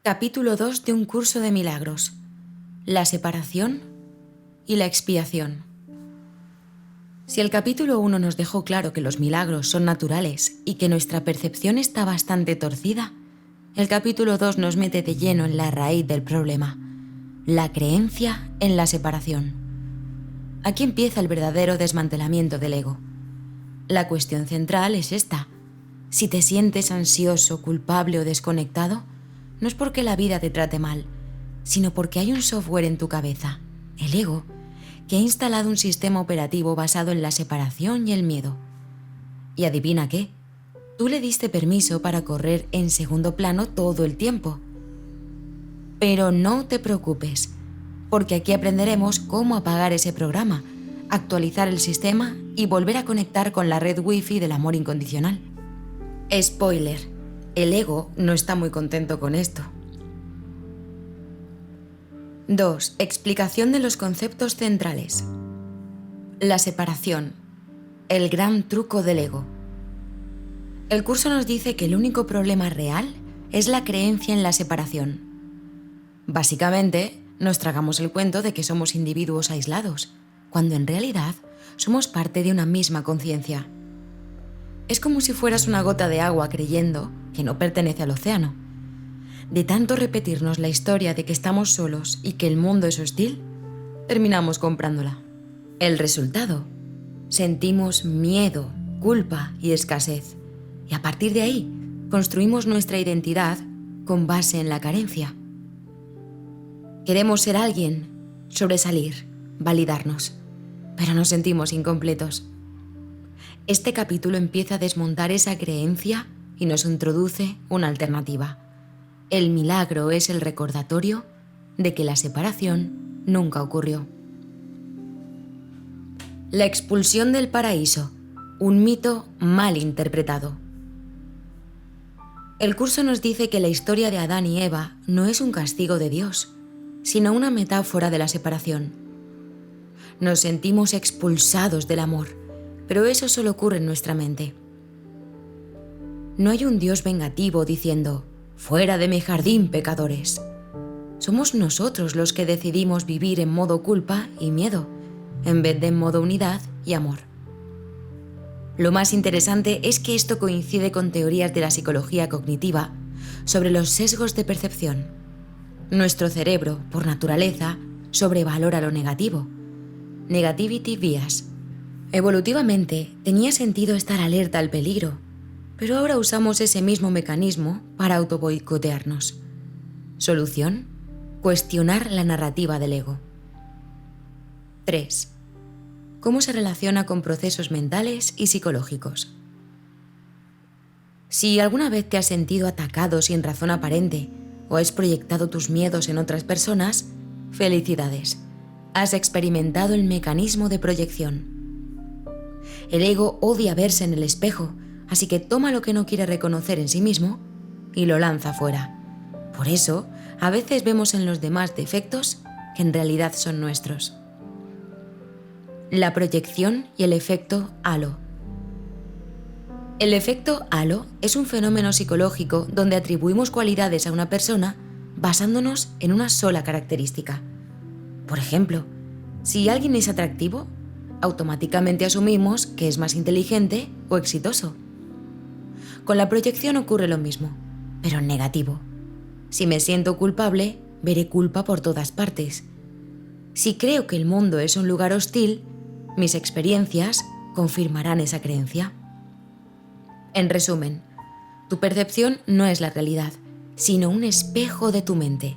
Capítulo 2 de un curso de milagros. La separación y la expiación. Si el capítulo 1 nos dejó claro que los milagros son naturales y que nuestra percepción está bastante torcida, el capítulo 2 nos mete de lleno en la raíz del problema, la creencia en la separación. Aquí empieza el verdadero desmantelamiento del ego. La cuestión central es esta: si te sientes ansioso, culpable o desconectado, no es porque la vida te trate mal, sino porque hay un software en tu cabeza, el ego, que ha instalado un sistema operativo basado en la separación y el miedo. Y adivina qué, tú le diste permiso para correr en segundo plano todo el tiempo. Pero no te preocupes, porque aquí aprenderemos cómo apagar ese programa, actualizar el sistema y volver a conectar con la red Wi-Fi del amor incondicional. Spoiler: el ego no está muy contento con esto. 2. Explicación de los conceptos centrales. La separación, el gran truco del ego. El curso nos dice que el único problema real es la creencia en la separación. Básicamente, nos tragamos el cuento de que somos individuos aislados, cuando en realidad somos parte de una misma conciencia. Es como si fueras una gota de agua creyendo que no pertenece al océano. De tanto repetirnos la historia de que estamos solos y que el mundo es hostil, terminamos comprándola. El resultado: sentimos miedo, culpa y escasez. Y a partir de ahí, construimos nuestra identidad con base en la carencia. Queremos ser alguien, sobresalir, validarnos, pero nos sentimos incompletos. Este capítulo empieza a desmontar esa creencia y nos introduce una alternativa. El milagro es el recordatorio de que la separación nunca ocurrió. La expulsión del paraíso, un mito mal interpretado. El curso nos dice que la historia de Adán y Eva no es un castigo de Dios, sino una metáfora de la separación. Nos sentimos expulsados del amor, pero eso solo ocurre en nuestra mente. No hay un Dios vengativo diciendo: «Fuera de mi jardín, pecadores». Somos nosotros los que decidimos vivir en modo culpa y miedo, en vez de en modo unidad y amor. Lo más interesante es que esto coincide con teorías de la psicología cognitiva sobre los sesgos de percepción. Nuestro cerebro, por naturaleza, sobrevalora lo negativo. Negativity bias. Evolutivamente, tenía sentido estar alerta al peligro, pero ahora usamos ese mismo mecanismo para autoboicotearnos. Solución: cuestionar la narrativa del ego. 3. ¿Cómo se relaciona con procesos mentales y psicológicos? Si alguna vez te has sentido atacado sin razón aparente o has proyectado tus miedos en otras personas, felicidades. Has experimentado el mecanismo de proyección. El ego odia verse en el espejo, así que toma lo que no quiere reconocer en sí mismo y lo lanza fuera. Por eso, a veces vemos en los demás defectos que en realidad son nuestros. La proyección y el efecto halo. El efecto halo es un fenómeno psicológico donde atribuimos cualidades a una persona basándonos en una sola característica. Por ejemplo, si alguien es atractivo, automáticamente asumimos que es más inteligente o exitoso. Con la proyección ocurre lo mismo, pero en negativo. Si me siento culpable, veré culpa por todas partes. Si creo que el mundo es un lugar hostil, mis experiencias confirmarán esa creencia. En resumen, tu percepción no es la realidad, sino un espejo de tu mente.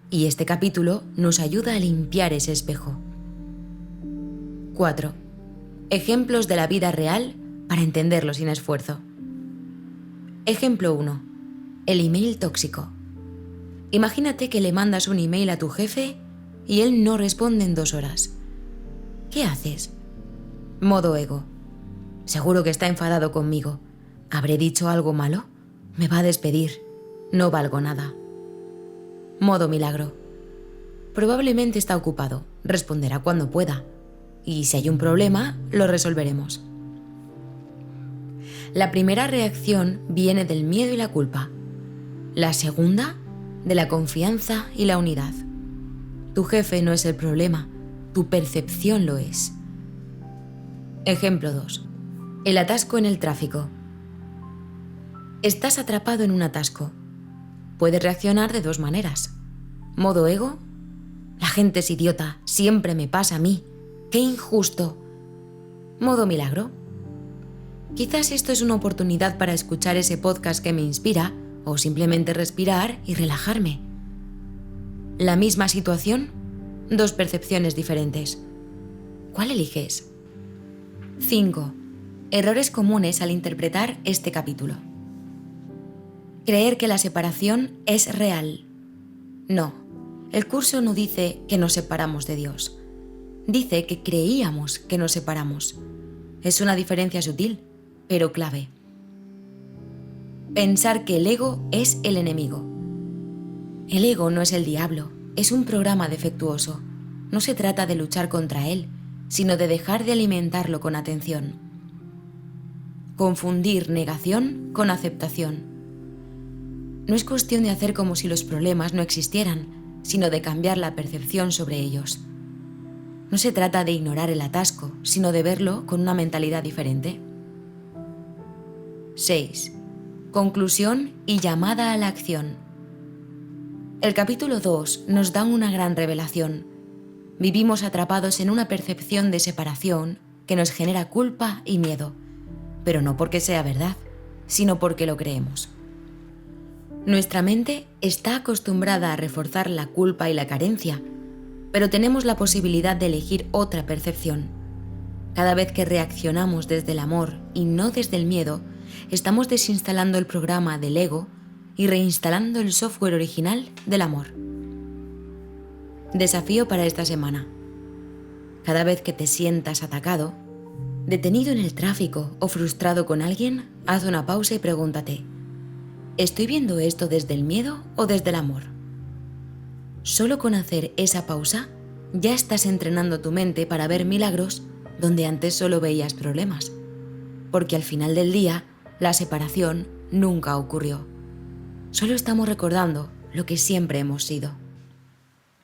Y este capítulo nos ayuda a limpiar ese espejo. 4. Ejemplos de la vida real para entenderlo sin esfuerzo. Ejemplo 1. El email tóxico. Imagínate que le mandas un email a tu jefe y él no responde en 2 horas. ¿Qué haces? Modo ego. Seguro que está enfadado conmigo. ¿Habré dicho algo malo? Me va a despedir. No valgo nada. Modo milagro. Probablemente está ocupado. Responderá cuando pueda. Y si hay un problema, lo resolveremos. La primera reacción viene del miedo y la culpa. La segunda de la confianza y la unidad. Tu jefe no es el problema, tu percepción lo es. Ejemplo 2. El atasco en el tráfico. Estás atrapado en un atasco. Puedes reaccionar de dos maneras. Modo ego. La gente es idiota, siempre me pasa a mí. ¡Qué injusto! Modo milagro. Quizás esto es una oportunidad para escuchar ese podcast que me inspira o simplemente respirar y relajarme. La misma situación, dos percepciones diferentes. ¿Cuál eliges? 5. Errores comunes al interpretar este capítulo. Creer que la separación es real. No, el curso no dice que nos separamos de Dios. Dice que creíamos que nos separamos. Es una diferencia sutil, pero clave. Pensar que el ego es el enemigo. El ego no es el diablo, es un programa defectuoso. No se trata de luchar contra él, sino de dejar de alimentarlo con atención. Confundir negación con aceptación. No es cuestión de hacer como si los problemas no existieran, sino de cambiar la percepción sobre ellos. No se trata de ignorar el atasco, sino de verlo con una mentalidad diferente. 6. Conclusión y llamada a la acción. El capítulo 2 nos da una gran revelación. Vivimos atrapados en una percepción de separación que nos genera culpa y miedo, pero no porque sea verdad, sino porque lo creemos. Nuestra mente está acostumbrada a reforzar la culpa y la carencia, pero tenemos la posibilidad de elegir otra percepción. Cada vez que reaccionamos desde el amor y no desde el miedo, estamos desinstalando el programa del ego y reinstalando el software original del amor. Desafío para esta semana. Cada vez que te sientas atacado, detenido en el tráfico o frustrado con alguien, haz una pausa y pregúntate: ¿estoy viendo esto desde el miedo o desde el amor? Solo con hacer esa pausa, ya estás entrenando tu mente para ver milagros donde antes solo veías problemas. Porque al final del día, la separación nunca ocurrió. Solo estamos recordando lo que siempre hemos sido.